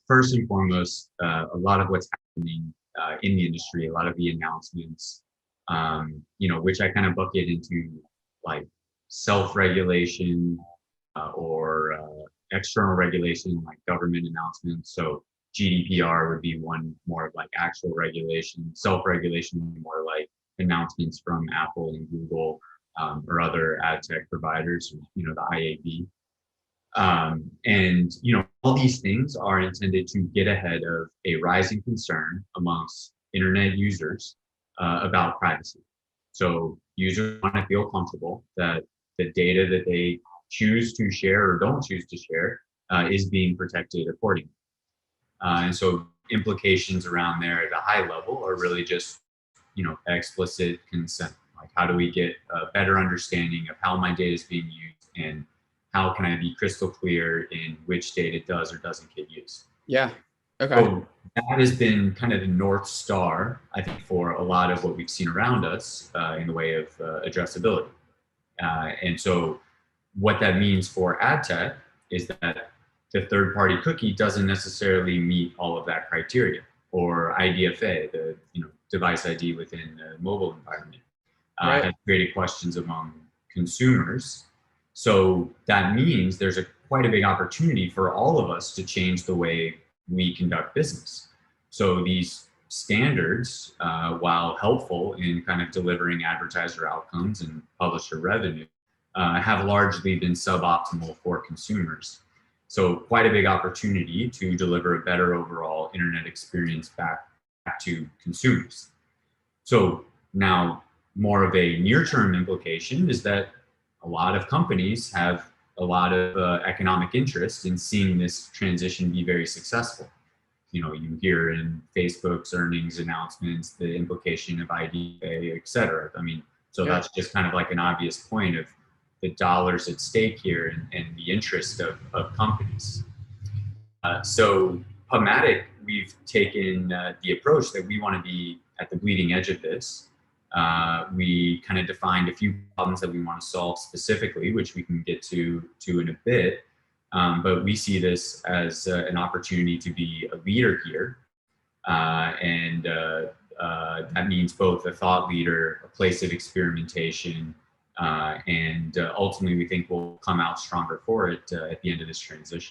first and foremost, a lot of what's happening in the industry, a lot of the announcements, which I kind of bucket into like self-regulation or external regulation, like government announcements. So GDPR would be one more of like actual regulation. Self-regulation would be more like announcements from Apple and Google or other ad tech providers, the IAB. All these things are intended to get ahead of a rising concern amongst internet users about privacy. So users want to feel comfortable that the data that they choose to share or don't choose to share is being protected accordingly. And so implications around there at a high level are really just, explicit consent. Like, how do we get a better understanding of how my data is being used, and how can I be crystal clear in which data does or doesn't get used? Yeah. Okay. So that has been kind of the North Star, I think, for a lot of what we've seen around us in the way of addressability. And so what that means for ad tech is that the third-party cookie doesn't necessarily meet all of that criteria, or IDFA, the device ID within the mobile environment, Right. has created questions among consumers. So that means there's quite a big opportunity for all of us to change the way we conduct business. So these standards, while helpful in kind of delivering advertiser outcomes and publisher revenue, have largely been suboptimal for consumers. So quite a big opportunity to deliver a better overall internet experience back to consumers. So now, more of a near-term implication is that a lot of companies have a lot of economic interest in seeing this transition be very successful. You hear in Facebook's earnings announcements the implication of IDFA, et cetera. So that's just kind of like an obvious point of the dollars at stake here and the interest of companies. So pubmatic, we've taken the approach that we want to be at the bleeding edge of this. We kind of defined a few problems that we want to solve specifically, which we can get to in a bit. But we see this as an opportunity to be a leader here. And that means both a thought leader, a place of experimentation, and ultimately we think we'll come out stronger for it at the end of this transition.